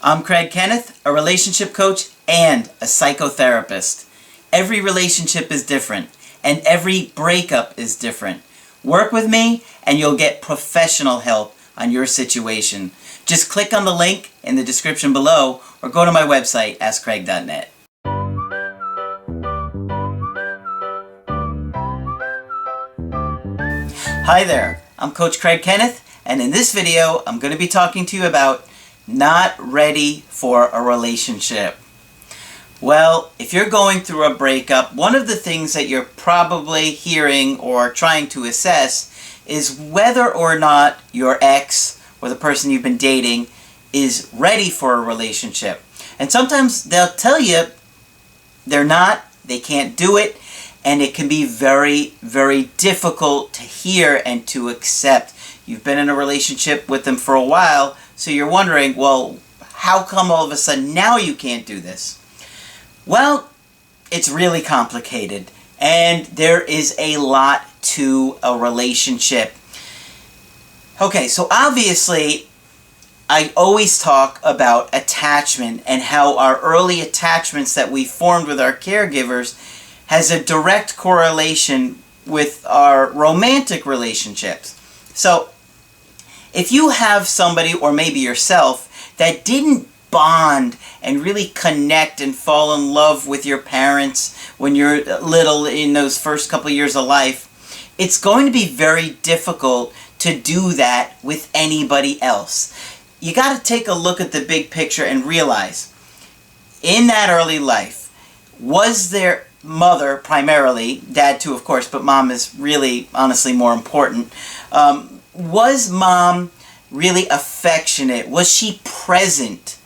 I'm Kenneth, a relationship coach and a psychotherapist. Every relationship is different, and every breakup is different. Work with me, and you'll get professional help on your situation. Just click on the link in the description below, or go to my website, askcraig.net. Hi there, I'm Coach Kenneth, and in this video, I'm going to be talking to you about not ready for a relationship. Well, if you're going through a breakup, one of the things that you're probably hearing or trying to assess is whether or not your ex or the person you've been dating is ready for a relationship. And sometimes they'll tell you they're not, they can't do it, and it can be very, very difficult to hear and to accept. You've been in a relationship with them for a while, so you're wondering, well, how come all of a sudden now you can't do this? Well, it's really complicated, and there is a lot to a relationship. Okay, so obviously, I always talk about attachment and how our early attachments that we formed with our caregivers has a direct correlation with our romantic relationships. So, if you have somebody, or maybe yourself, that didn't bond and really connect and fall in love with your parents when you're little in those first couple years of life, it's going to be very difficult to do that with anybody else. You got to take a look at the big picture and realize, in that early life, was their mother primarily, dad too of course, but mom is really honestly more important, was mom really affectionate? Was she present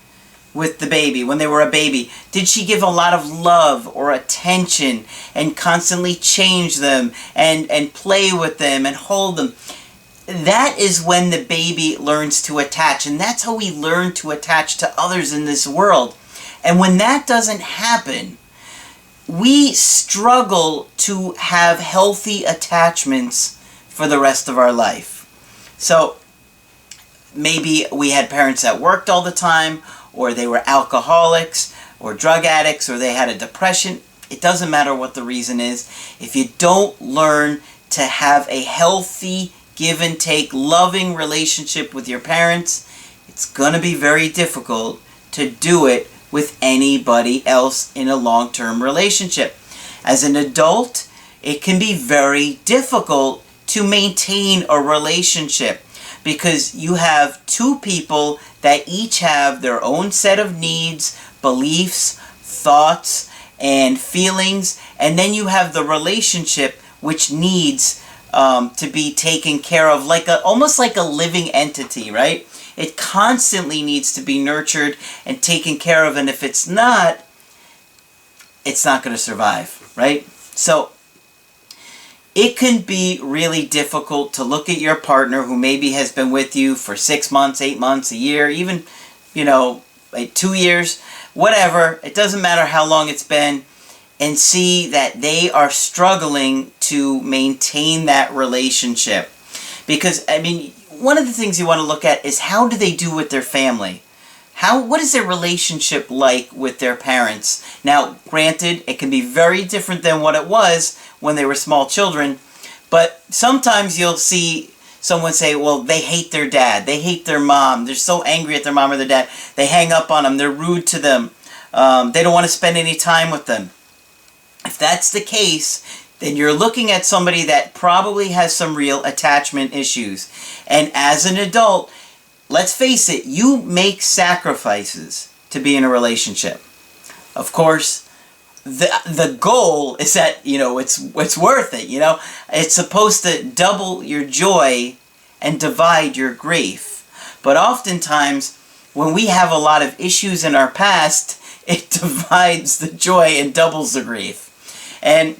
with the baby when they were a baby? Did she give a lot of love or attention and constantly change them and play with them and hold them? That is when the baby learns to attach, and that's how we learn to attach to others in this world. And when that doesn't happen, we struggle to have healthy attachments for the rest of our life. So maybe we had parents that worked all the time, or they were alcoholics or drug addicts, or they had a depression. It doesn't matter what the reason is. If you don't learn to have a healthy, give and take, loving relationship with your parents, it's going to be very difficult to do it with anybody else in a long-term relationship. As an adult, it can be very difficult to maintain a relationship because you have two people that each have their own set of needs, beliefs, thoughts, and feelings, and then you have the relationship which needs to be taken care of almost like a living entity, right? It constantly needs to be nurtured and taken care of, and if it's not going to survive, right? So it can be really difficult to look at your partner who maybe has been with you for 6 months, 8 months, a year, even, 2 years, whatever. It doesn't matter how long it's been, and see that they are struggling to maintain that relationship. Because, one of the things you want to look at is how do they do with their family? What is their relationship like with their parents? Now, granted, it can be very different than what it was when they were small children, but sometimes you'll see someone say, well, they hate their dad, they hate their mom, they're so angry at their mom or their dad, they hang up on them, they're rude to them, they don't want to spend any time with them. If that's the case, then you're looking at somebody that probably has some real attachment issues. And as an adult, let's face it, you make sacrifices to be in a relationship. Of course, the goal is that, it's worth it, It's supposed to double your joy and divide your grief. But oftentimes, when we have a lot of issues in our past, it divides the joy and doubles the grief. And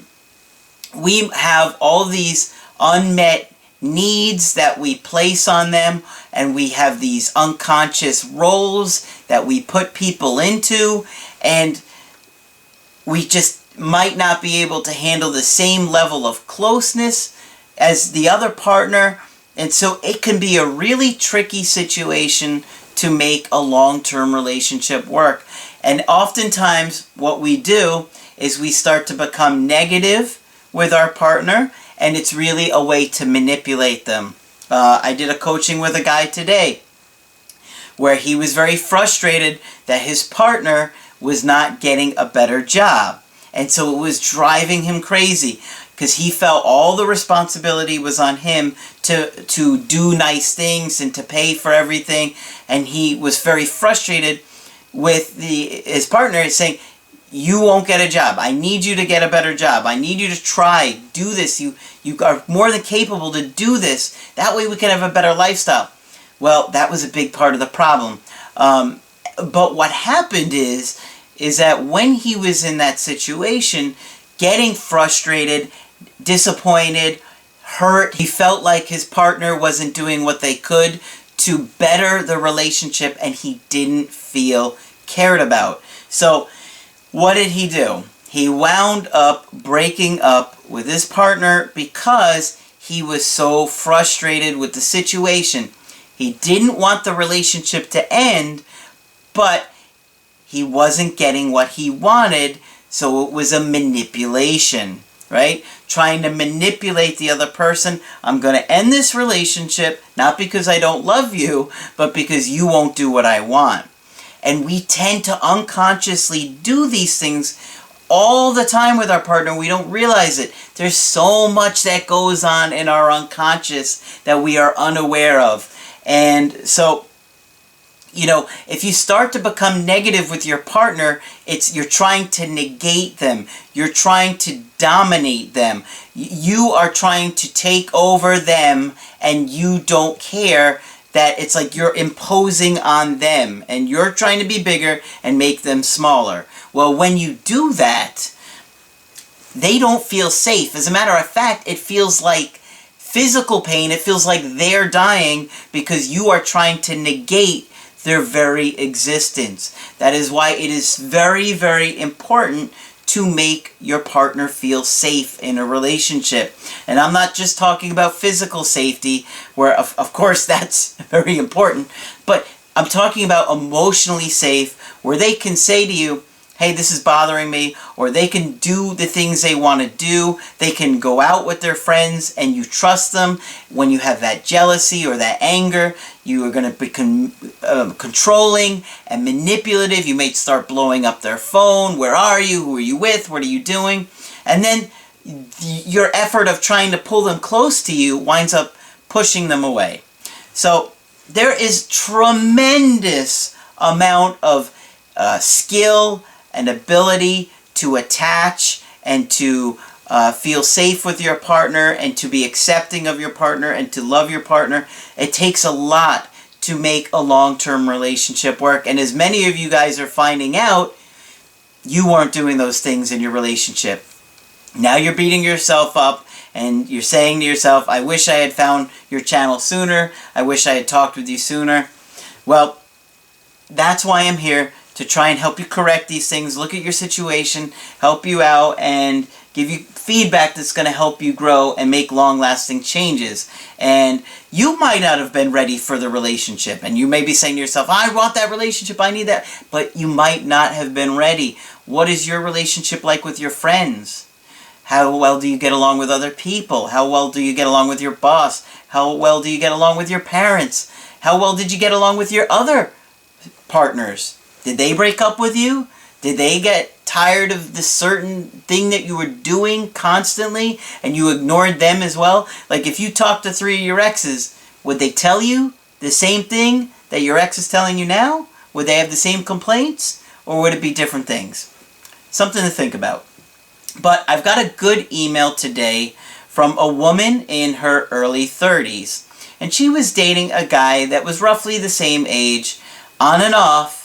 we have all these unmet needs that we place on them, and we have these unconscious roles that we put people into, and we just might not be able to handle the same level of closeness as the other partner, and so it can be a really tricky situation to make a long-term relationship work. And oftentimes what we do is we start to become negative with our partner, and it's really a way to manipulate them. I did a coaching with a guy today where he was very frustrated that his partner was not getting a better job. And so it was driving him crazy because he felt all the responsibility was on him to do nice things and to pay for everything. And he was very frustrated with his partner saying, you won't get a job. I need you to get a better job. I need you to try, do this. You are more than capable to do this. That way we can have a better lifestyle. Well, that was a big part of the problem. But what happened is that when he was in that situation, getting frustrated, disappointed, hurt, he felt like his partner wasn't doing what they could to better the relationship, and he didn't feel cared about. So what did he do? He wound up breaking up with his partner because he was so frustrated with the situation. He didn't want the relationship to end, but he wasn't getting what he wanted, so it was a manipulation, right? Trying to manipulate the other person. I'm going to end this relationship, not because I don't love you, but because you won't do what I want. And we tend to unconsciously do these things all the time with our partner. We don't realize it. There's so much that goes on in our unconscious that we are unaware of. And so, you know, if you start to become negative with your partner, you're trying to negate them. You're trying to dominate them. You are trying to take over them, and you don't care. That it's like you're imposing on them, and you're trying to be bigger and make them smaller. Well, when you do that, they don't feel safe. As a matter of fact, it feels like physical pain. It feels like they're dying because you are trying to negate their very existence. That is why it is very, very important to make your partner feel safe in a relationship. And I'm not just talking about physical safety, where of course that's very important, but I'm talking about emotionally safe, where they can say to you, hey, this is bothering me, or they can do the things they want to do. They can go out with their friends and you trust them. When you have that jealousy or that anger, you are going to be controlling and manipulative. You may start blowing up their phone. Where are you? Who are you with? What are you doing? And then your effort of trying to pull them close to you winds up pushing them away. So there is tremendous amount of skill and ability to attach and to feel safe with your partner and to be accepting of your partner and to love your partner. It takes a lot to make a long-term relationship work. And as many of you guys are finding out, you weren't doing those things in your relationship. Now you're beating yourself up and you're saying to yourself, I wish I had found your channel sooner. I wish I had talked with you sooner. Well, that's why I'm here, to try and help you correct these things, look at your situation, help you out, and give you feedback that's going to help you grow and make long-lasting changes. And you might not have been ready for the relationship, and you may be saying to yourself, I want that relationship, I need that, but you might not have been ready. What is your relationship like with your friends? How well do you get along with other people? How well do you get along with your boss? How well do you get along with your parents? How well did you get along with your other partners? Did they break up with you? Did they get tired of this certain thing that you were doing constantly and you ignored them as well? Like if you talk to 3 of your exes, would they tell you the same thing that your ex is telling you now? Would they have the same complaints? Or would it be different things? Something to think about. But I've got a good email today from a woman in her early 30s. And she was dating a guy that was roughly the same age, on and off,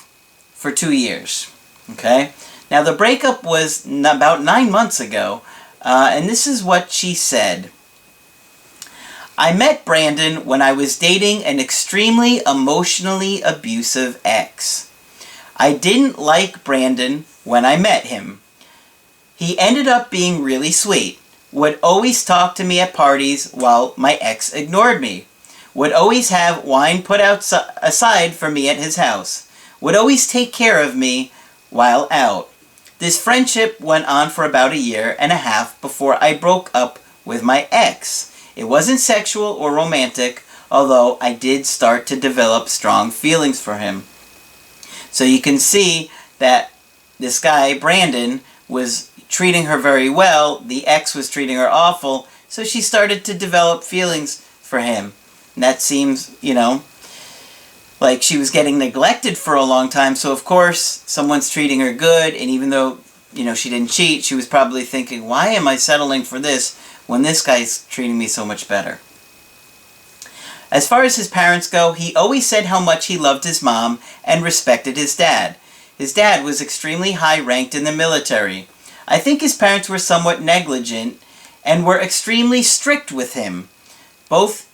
for 2 years. Okay? Now the breakup was about 9 months ago, and this is what she said. I met Brandon when I was dating an extremely emotionally abusive ex. I didn't like Brandon when I met him. He ended up being really sweet, would always talk to me at parties while my ex ignored me. would always have wine put aside for me at his house, would always take care of me while out. This friendship went on for about a year and a half before I broke up with my ex. It wasn't sexual or romantic, although I did start to develop strong feelings for him. So you can see that this guy, Brandon, was treating her very well. The ex was treating her awful, so she started to develop feelings for him. And that seems, like she was getting neglected for a long time, so of course someone's treating her good, and even though, she didn't cheat, she was probably thinking, why am I settling for this when this guy's treating me so much better? As far as his parents go, he always said how much he loved his mom and respected his dad. His dad was extremely high ranked in the military. I think his parents were somewhat negligent and were extremely strict with him. Both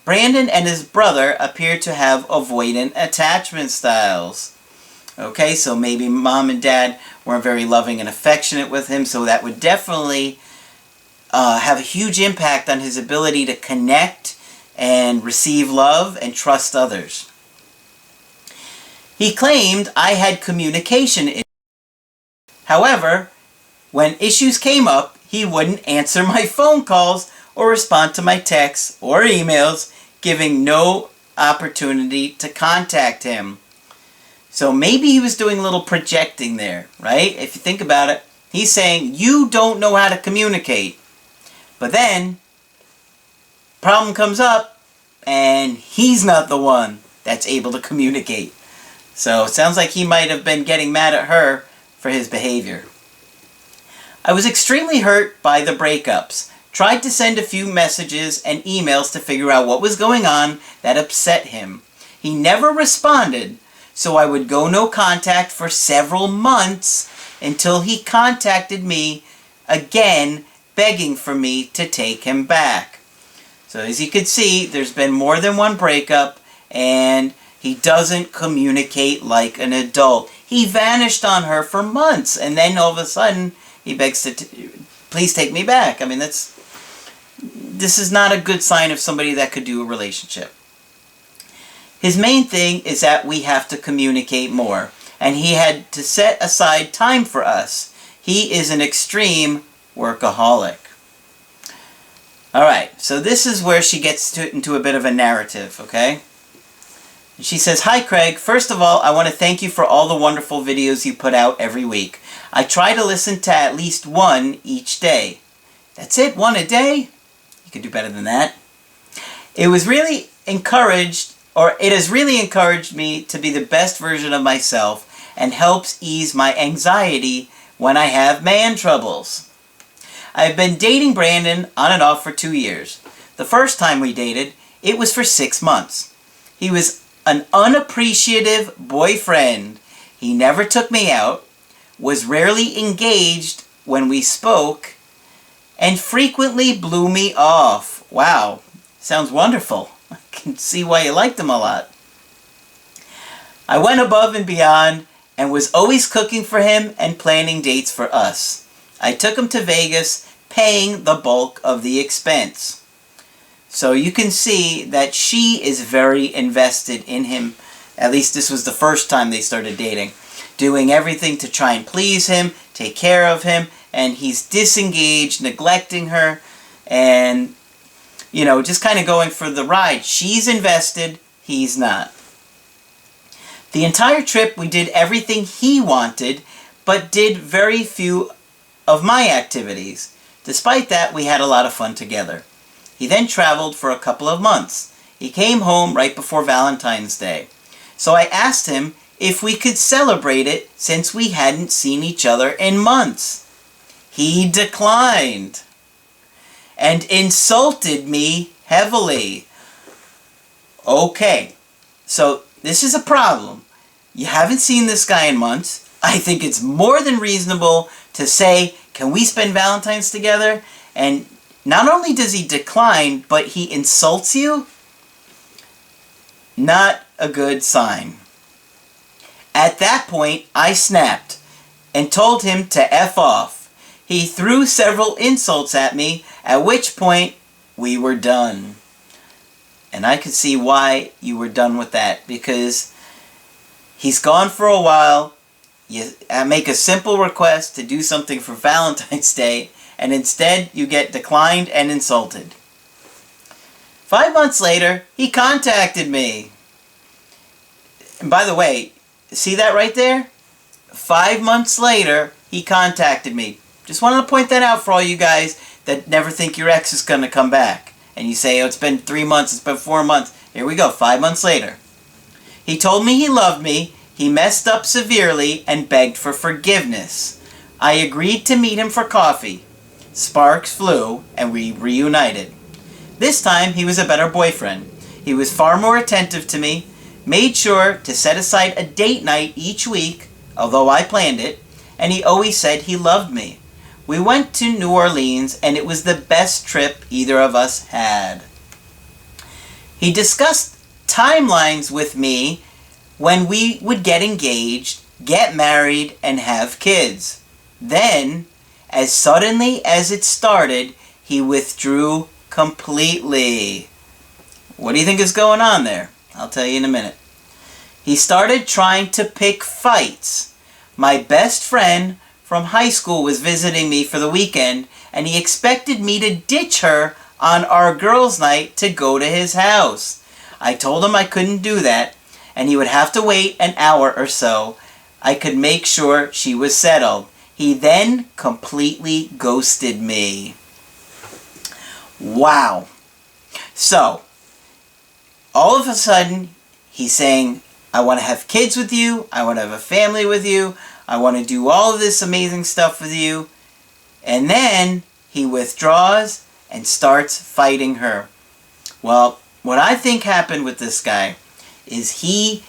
Brandon and his brother appear to have avoidant attachment styles. Okay, so maybe mom and dad weren't very loving and affectionate with him, so that would definitely have a huge impact on his ability to connect and receive love and trust others. He claimed I had communication issues. However, when issues came up, he wouldn't answer my phone calls or respond to my texts or emails, giving no opportunity to contact him. So maybe he was doing a little projecting there, right? If you think about it, he's saying, you don't know how to communicate. But then, problem comes up, and he's not the one that's able to communicate. So it sounds like he might have been getting mad at her for his behavior. I was extremely hurt by the breakups. Tried to send a few messages and emails to figure out what was going on that upset him. He never responded, so I would go no contact for several months until he contacted me again, begging for me to take him back. So as you can see, there's been more than one breakup, and he doesn't communicate like an adult. He vanished on her for months, and then all of a sudden, he begs to, please take me back. I mean, this is not a good sign of somebody that could do a relationship. His main thing is that we have to communicate more, and he had to set aside time for us. He is an extreme workaholic. Alright, so this is where she gets into a bit of a narrative, okay? She says, "Hi Craig, first of all, I want to thank you for all the wonderful videos you put out every week. I try to listen to at least one each day." That's it? One a day? You could do better than that. It has really encouraged me to be the best version of myself and helps ease my anxiety when I have man troubles. I've been dating Brandon on and off for 2 years. The first time we dated, it was for 6 months. He was an unappreciative boyfriend. He never took me out, was rarely engaged when we spoke, and frequently blew me off. Wow, sounds wonderful. I can see why you liked him a lot. I went above and beyond and was always cooking for him and planning dates for us. I took him to Vegas, paying the bulk of the expense. So you can see that she is very invested in him. At least this was the first time they started dating. Doing everything to try and please him, take care of him, and he's disengaged, neglecting her, and, just kind of going for the ride. She's invested, he's not. The entire trip we did everything he wanted, but did very few of my activities. Despite that, we had a lot of fun together. He then traveled for a couple of months. He came home right before Valentine's Day. So I asked him if we could celebrate it since we hadn't seen each other in months. He declined and insulted me heavily. Okay, so this is a problem. You haven't seen this guy in months. I think it's more than reasonable to say, can we spend Valentine's together? And not only does he decline, but he insults you? Not a good sign. At that point, I snapped and told him to F off. He threw several insults at me, at which point we were done. And I could see why you were done with that, because he's gone for a while. You make a simple request to do something for Valentine's Day, and instead you get declined and insulted. 5 months later, he contacted me. And by the way, see that right there? 5 months later, he contacted me. Just wanted to point that out for all you guys that never think your ex is going to come back. And you say, oh, it's been 3 months, it's been 4 months. Here we go, 5 months later. He told me he loved me, he messed up severely, and begged for forgiveness. I agreed to meet him for coffee. Sparks flew, and we reunited. This time, he was a better boyfriend. He was far more attentive to me, made sure to set aside a date night each week, although I planned it, and he always said he loved me. We went to New Orleans, and it was the best trip either of us had. He discussed timelines with me when we would get engaged, get married, and have kids. Then, as suddenly as it started, he withdrew completely. What do you think is going on there? I'll tell you in a minute. He started trying to pick fights. My best friend from high school was visiting me for the weekend, and he expected me to ditch her on our girls' night to go to his house. I told him I couldn't do that, and he would have to wait an hour or so. I could make sure she was settled. He then completely ghosted me. Wow. So, all of a sudden, he's saying, I want to have kids with you, I want to have a family with you, I want to do all of this amazing stuff with you. And then he withdraws and starts fighting her. Well, what I think happened with this guy is he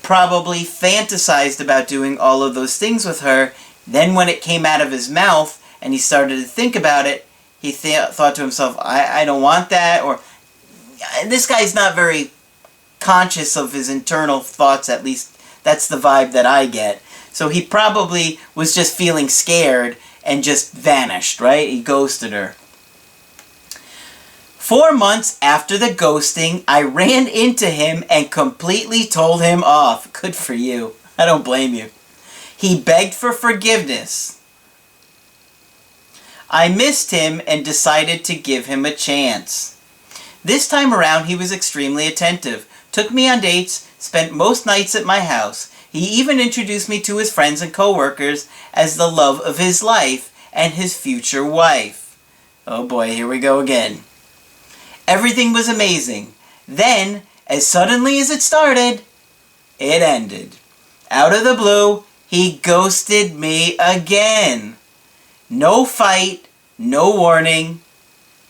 probably fantasized about doing all of those things with her. Then when it came out of his mouth and he started to think about it, he thought to himself, I don't want that. Or this guy's not very conscious of his internal thoughts, at least that's the vibe that I get. So he probably was just feeling scared and just vanished, right? He ghosted her. 4 months after the ghosting, I ran into him and completely told him off. Good for you. I don't blame you. He begged for forgiveness. I missed him and decided to give him a chance. This time around, he was extremely attentive, took me on dates, spent most nights at my house. He even introduced me to his friends and co-workers as the love of his life and his future wife. Oh boy, here we go again. Everything was amazing. Then, as suddenly as it started, it ended. Out of the blue, he ghosted me again. No fight, no warning,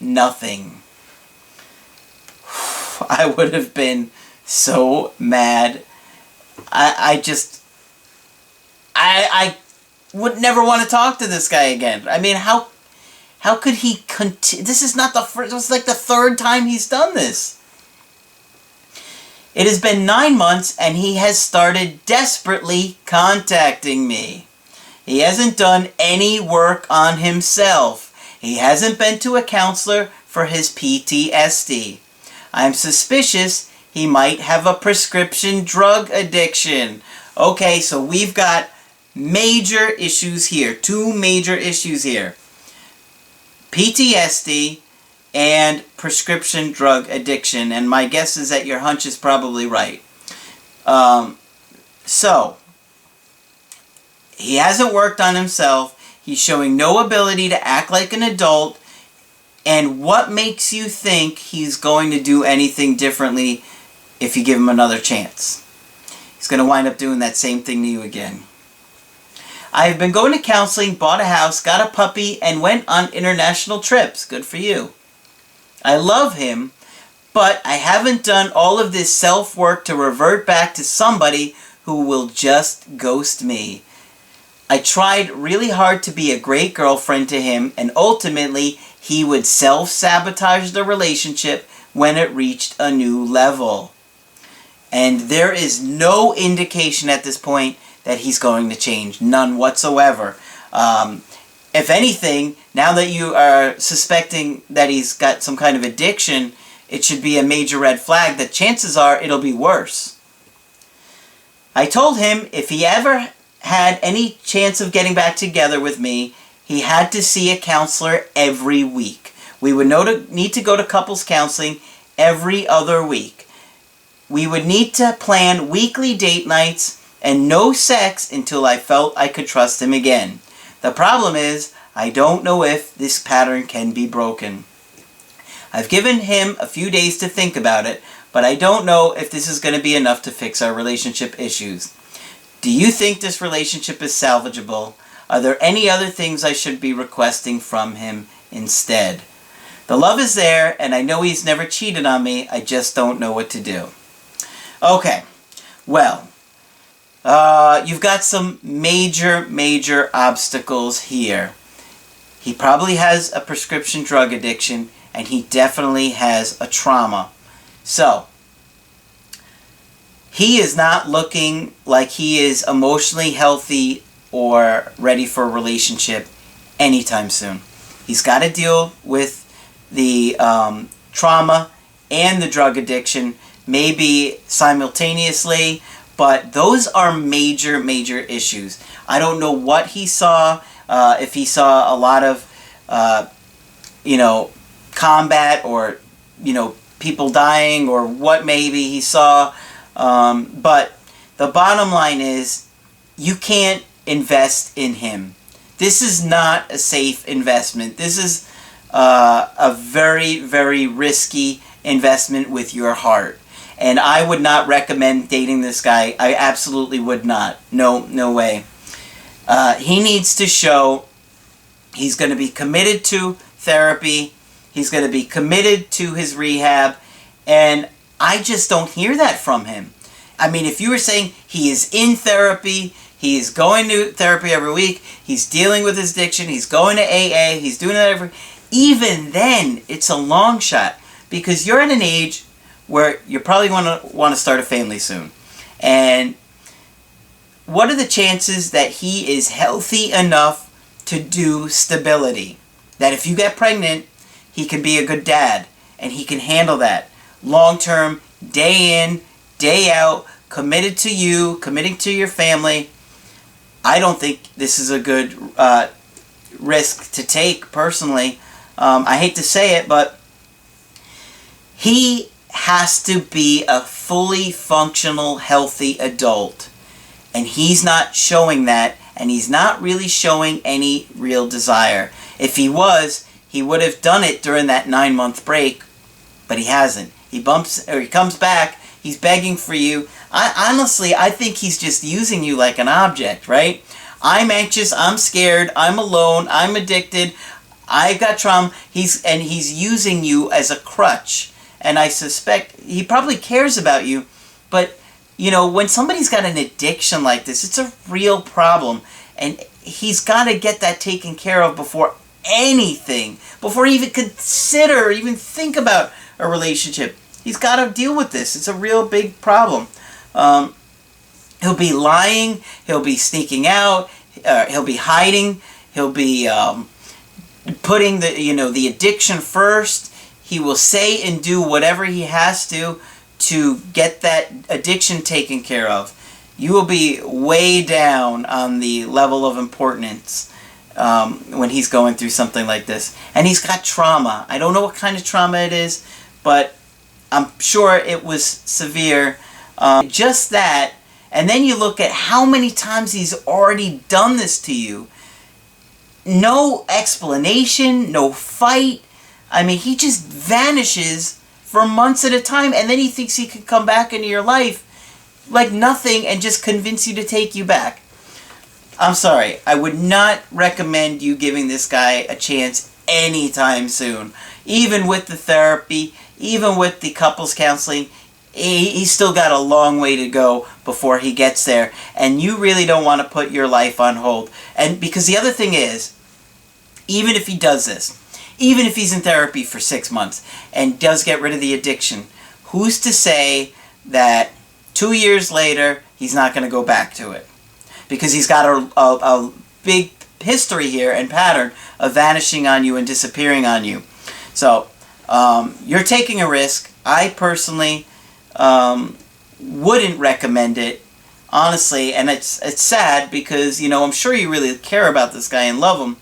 nothing. I would have been so mad. I would never want to talk to this guy again. I mean, how could he continue? This is not the first, it's like the third time he's done this. It has been 9 months and he has started desperately contacting me. He hasn't done any work on himself. He hasn't been to a counselor for his PTSD. I'm suspicious he might have a prescription drug addiction. Okay, so we've got major issues here. 2 major issues here. PTSD and prescription drug addiction. And my guess is that your hunch is probably right. So, he hasn't worked on himself. He's showing no ability to act like an adult. And what makes you think he's going to do anything differently if you give him another chance? He's going to wind up doing that same thing to you again. I've been going to counseling, bought a house, got a puppy, and went on international trips. Good for you. I love him, but I haven't done all of this self-work to revert back to somebody who will just ghost me. I tried really hard to be a great girlfriend to him, and ultimately, he would self-sabotage the relationship when it reached a new level. And there is no indication at this point that he's going to change. None whatsoever. If anything, now that you are suspecting that he's got some kind of addiction, it should be a major red flag that chances are it'll be worse. I told him if he ever had any chance of getting back together with me, he had to see a counselor every week. We would need to go to couples counseling every other week. We would need to plan weekly date nights and no sex until I felt I could trust him again. The problem is, I don't know if this pattern can be broken. I've given him a few days to think about it, but I don't know if this is going to be enough to fix our relationship issues. Do you think this relationship is salvageable? Are there any other things I should be requesting from him instead? The love is there, and I know he's never cheated on me. I just don't know what to do. Okay, well, you've got some major obstacles here. He probably has a prescription drug addiction, and he definitely has a trauma. So, he is not looking like he is emotionally healthy or ready for a relationship anytime soon. He's got to deal with the trauma and the drug addiction, maybe simultaneously, but those are major issues. I don't know what he saw, if he saw a lot of, combat or, people dying or what maybe he saw. But the bottom line is you can't invest in him. This is not a safe investment. This is a very risky investment with your heart. And I would not recommend dating this guy. I absolutely would not. No way. He needs to show he's going to be committed to therapy. He's going to be committed to his rehab. And I just don't hear that from him. I mean, if you were saying he is in therapy, he is going to therapy every week, he's dealing with his addiction, he's going to AA, he's doing that even then, it's a long shot. Because you're at an age where you probably want to start a family soon. And what are the chances that he is healthy enough to do stability? That if you get pregnant, he can be a good dad. And he can handle that. Long term, day in, day out, committed to you, committing to your family. I don't think this is a good risk to take, personally. I hate to say it, but he has to be a fully functional, healthy adult. And he's not showing that, and he's not really showing any real desire. If he was, he would have done it during that 9-month break, but he hasn't. He comes back, he's begging for you. I think he's just using you like an object, right? I'm anxious, I'm scared, I'm alone, I'm addicted, I've got trauma. He's using you as a crutch. And I suspect he probably cares about you, but when somebody's got an addiction like this, it's a real problem, and he's got to get that taken care of before anything, before he even consider, even think about a relationship. He's got to deal with this. It's a real big problem. He'll be lying. He'll be sneaking out. He'll be hiding. He'll be putting the addiction first. He will say and do whatever he has to get that addiction taken care of. You will be way down on the level of importance when he's going through something like this. And he's got trauma. I don't know what kind of trauma it is, but I'm sure it was severe. Just that. And then you look at how many times he's already done this to you. No explanation, no fight. I mean, he just vanishes for months at a time, and then he thinks he can come back into your life like nothing and just convince you to take you back. I'm sorry. I would not recommend you giving this guy a chance anytime soon. Even with the therapy, even with the couples counseling, he's still got a long way to go before he gets there, and you really don't want to put your life on hold. And because the other thing is, even if he does this, even if he's in therapy for 6 months and does get rid of the addiction, who's to say that 2 years later he's not going to go back to it? Because he's got a big history here and pattern of vanishing on you and disappearing on you. So You're taking a risk. I personally wouldn't recommend it, honestly, and it's sad because, you know, I'm sure you really care about this guy and love him,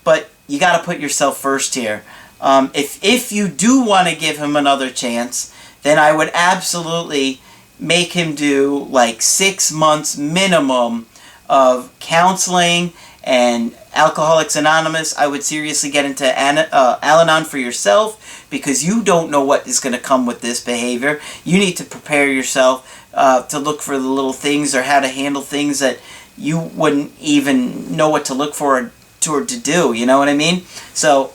but you got to put yourself first here. If you do want to give him another chance, then I would absolutely make him do like 6 months minimum of counseling and Alcoholics Anonymous. I would seriously get into Al-Anon for yourself, because you don't know what is going to come with this behavior. You need to prepare yourself to look for the little things, or how to handle things that you wouldn't even know what to look for or to do. You know what I mean? So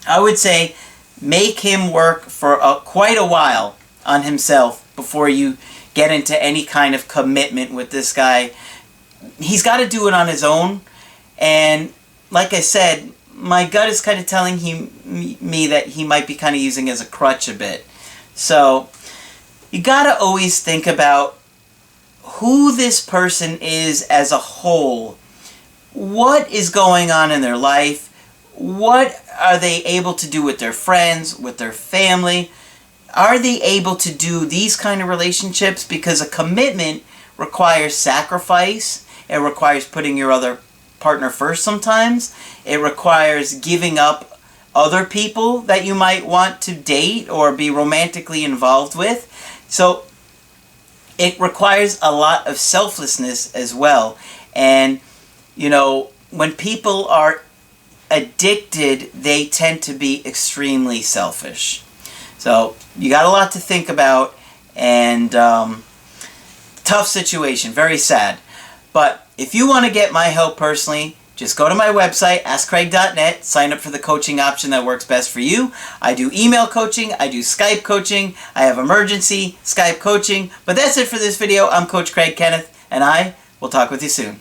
I would say make him work for quite a while on himself before you get into any kind of commitment with this guy. He's got to do it on his own. And like I said, my gut is kind of telling me that he might be kind of using as a crutch a bit. So you got to always think about who this person is as a whole. What is going on in their life? What are they able to do with their friends, with their family? Are they able to do these kind of relationships? Because a commitment requires sacrifice. It requires putting your other partner first sometimes. It requires giving up other people that you might want to date or be romantically involved with. So it requires a lot of selflessness as well. And, you know, when people are addicted, they tend to be extremely selfish. So you got a lot to think about, and tough situation, very sad. But if you want to get my help personally, just go to my website, askcraig.net, sign up for the coaching option that works best for you. I do email coaching, I do Skype coaching, I have emergency Skype coaching. But that's it for this video. I'm Coach Craig Kenneth, and I will talk with you soon.